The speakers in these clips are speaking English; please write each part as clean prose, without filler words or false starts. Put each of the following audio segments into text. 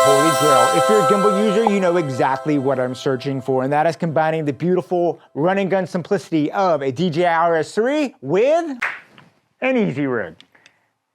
Holy Grail. If you're a gimbal user, you know exactly what I'm searching for, and that is combining the beautiful run and gun simplicity of a DJI RS3 with an EasyRig.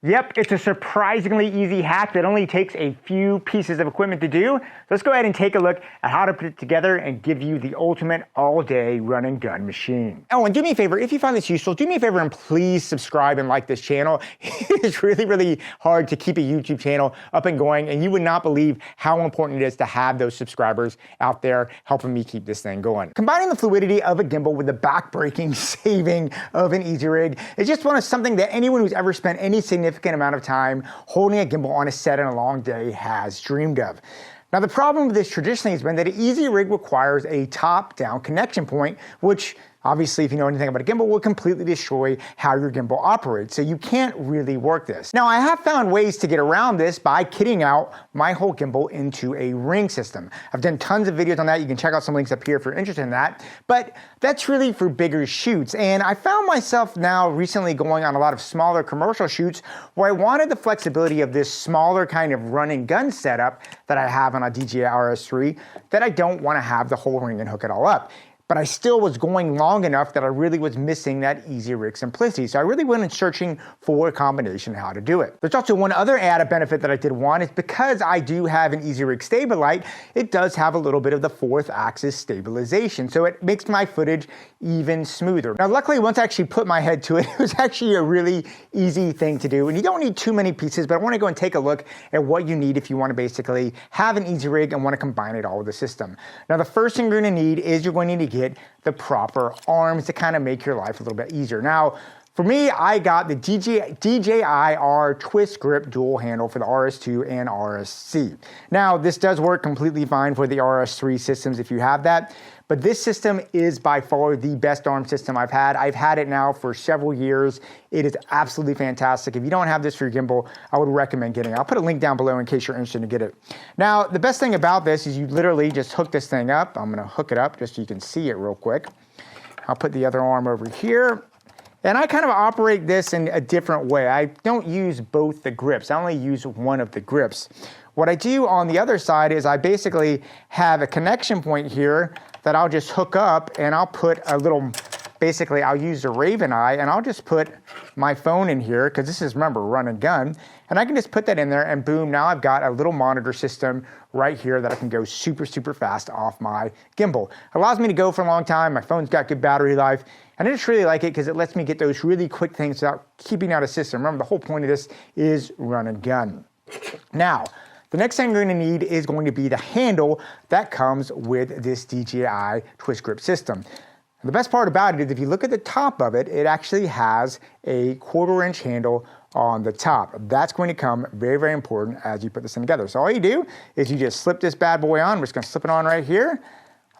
Yep, it's a surprisingly easy hack that only takes a few pieces of equipment to do. Let's go ahead and take a look at how to put it together and give you the ultimate all-day run and gun machine. Oh, and do me a favor, if you find this useful, do me a favor and please subscribe and like this channel. It's really, really hard to keep a YouTube channel up and going, and you would not believe how important it is to have those subscribers out there helping me keep this thing going. Combining the fluidity of a gimbal with the back-breaking saving of an EasyRig is just something that anyone who's ever spent any significant amount of time holding a gimbal on a set on a long day has dreamed of. Now, the problem with this traditionally has been that an EasyRig requires a top-down connection point, which obviously, if you know anything about a gimbal, will completely destroy how your gimbal operates. So you can't really work this. Now, I have found ways to get around this by kitting out my whole gimbal into a ring system. I've done tons of videos on that. You can check out some links up here if you're interested in that. But that's really for bigger shoots. And I found myself now recently going on a lot of smaller commercial shoots where I wanted the flexibility of this smaller kind of run and gun setup that I have on a DJI RS3 that I don't want to have the whole ring and hook it all up. But I still was going long enough that I really was missing that EasyRig simplicity. So I really went in searching for a combination of how to do it. There's also one other added benefit that I did want is because I do have an EasyRig Stabilite, it does have a little bit of the fourth axis stabilization. So it makes my footage even smoother. Now, luckily, once I actually put my head to it, it was actually a really easy thing to do. And you don't need too many pieces, but I want to go and take a look at what you need if you want to basically have an EasyRig and want to combine it all with the system. Now, the first thing you're going to need is you're going to need to get the proper arms to kind of make your life a little bit easier. Now, for me, I got the DJI twist grip dual handle for the RS2 and RSC. Now, this does work completely fine for the RS3 systems if you have that, but this system is by far the best arm system I've had. I've had it now for several years. It is absolutely fantastic. If you don't have this for your gimbal, I would recommend getting it. I'll put a link down below in case you're interested to get it. Now, the best thing about this is you literally just hook this thing up. I'm gonna hook it up just so you can see it real quick. I'll put the other arm over here. And I kind of operate this in a different way. I don't use both the grips. I only use one of the grips. What I do on the other side is I basically have a connection point here that I'll just hook up, and I'll put a little, basically I'll use the Raven Eye, and I'll just put my phone in here, because this is, remember, run and gun, and I can just put that in there, and boom, now I've got a little monitor system right here that I can go super, super fast off my gimbal. It allows me to go for a long time. My phone's got good battery life, and I just really like it because it lets me get those really quick things without keeping out a system. Remember, the whole point of this is run and gun. Now, the next thing you're going to need is going to be the handle that comes with this DJI twist grip system. And the best part about it is if you look at the top of it, it actually has a 1/4-inch handle on the top. That's going to come very, very important as you put this thing together. So all you do is you just slip this bad boy on. We're just going to slip it on right here,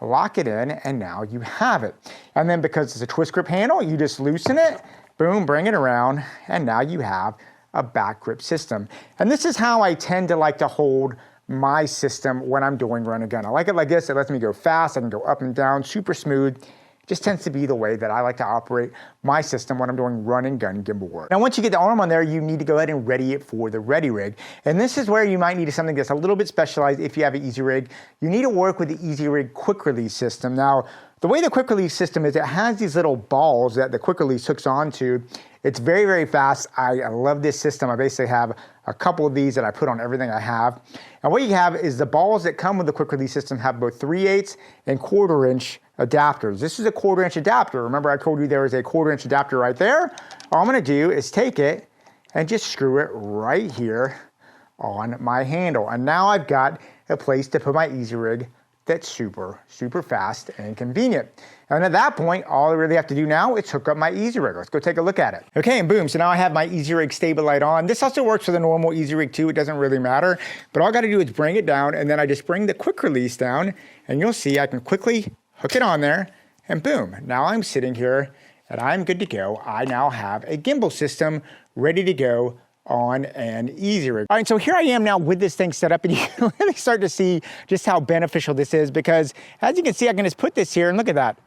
lock it in, and now you have it. And then because it's a twist grip handle, you just loosen it, boom, bring it around, and now you have a back grip system. And this is how I tend to like to hold my system when I'm doing run and gun. I like it like this. It lets me go fast. I can go up and down, super smooth. It just tends to be the way that I like to operate my system when I'm doing run and gun gimbal work. Now, once you get the arm on there, you need to go ahead and ready it for the ReadyRig. And this is where you might need something that's a little bit specialized if you have an EasyRig. You need to work with the EasyRig quick release system. Now, the way the quick release system is, it has these little balls that the quick release hooks onto. It's very, very fast. I love this system. I basically have a couple of these that I put on everything I have. And what you have is the balls that come with the quick release system have both 3/8 and 1/4-inch adapters. This is a 1/4-inch adapter. Remember I told you there was a 1/4-inch adapter right there? All I'm gonna do is take it and just screw it right here on my handle. And now I've got a place to put my EasyRig that's super, super fast and convenient. And at that point, all I really have to do now is hook up my EasyRig. Let's go take a look at it. Okay, and boom, so now I have my EasyRig Stabilite on. This also works for the normal EasyRig too, it doesn't really matter. But all I gotta do is bring it down, and then I just bring the quick release down, and you'll see I can quickly hook it on there, and boom, now I'm sitting here, and I'm good to go. I now have a gimbal system ready to go on an EasyRig. All right, so here I am now with this thing set up, and you can really start to see just how beneficial this is, because as you can see, I can just put this here, and look at that.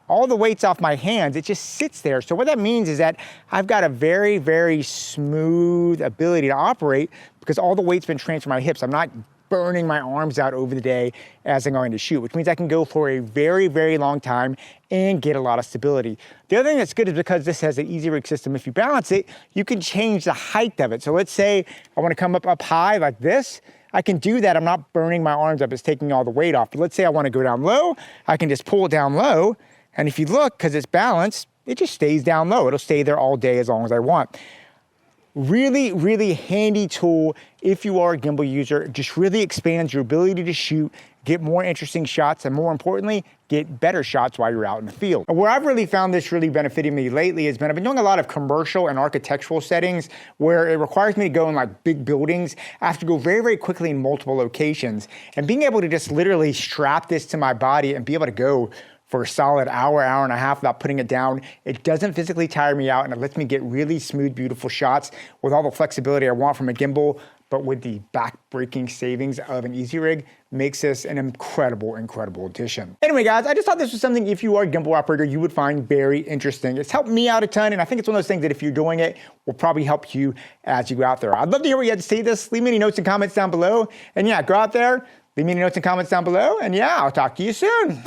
All the weight's off my hands, it just sits there. So what that means is that I've got a very, very smooth ability to operate because all the weight's been transferred to my hips. I'm not burning my arms out over the day as I'm going to shoot, which means I can go for a very, very long time and get a lot of stability. The other thing that's good is because this has an EasyRig system, if you balance it, you can change the height of it. So let's say I want to come up high like this. I can do that. I'm not burning my arms up. It's taking all the weight off. But let's say I want to go down low. I can just pull it down low. And if you look, because it's balanced, it just stays down low. It'll stay there all day as long as I want. Really, really handy tool if you are a gimbal user. It just really expands your ability to shoot, get more interesting shots, and more importantly, get better shots while you're out in the field. And where I've really found this really benefiting me lately has been I've been doing a lot of commercial and architectural settings where it requires me to go in like big buildings. I have to go very, very quickly in multiple locations. And being able to just literally strap this to my body and be able to go for a solid hour, hour and a half without putting it down. It doesn't physically tire me out, and it lets me get really smooth, beautiful shots with all the flexibility I want from a gimbal, but with the back-breaking savings of an EasyRig, makes this an incredible, incredible addition. Anyway, guys, I just thought this was something, if you are a gimbal operator, you would find very interesting. It's helped me out a ton, and I think it's one of those things that if you're doing it, will probably help you as you go out there. I'd love to hear what you had to say this. Leave me any notes and comments down below. And yeah, go out there, leave me any notes and comments down below, and yeah, I'll talk to you soon.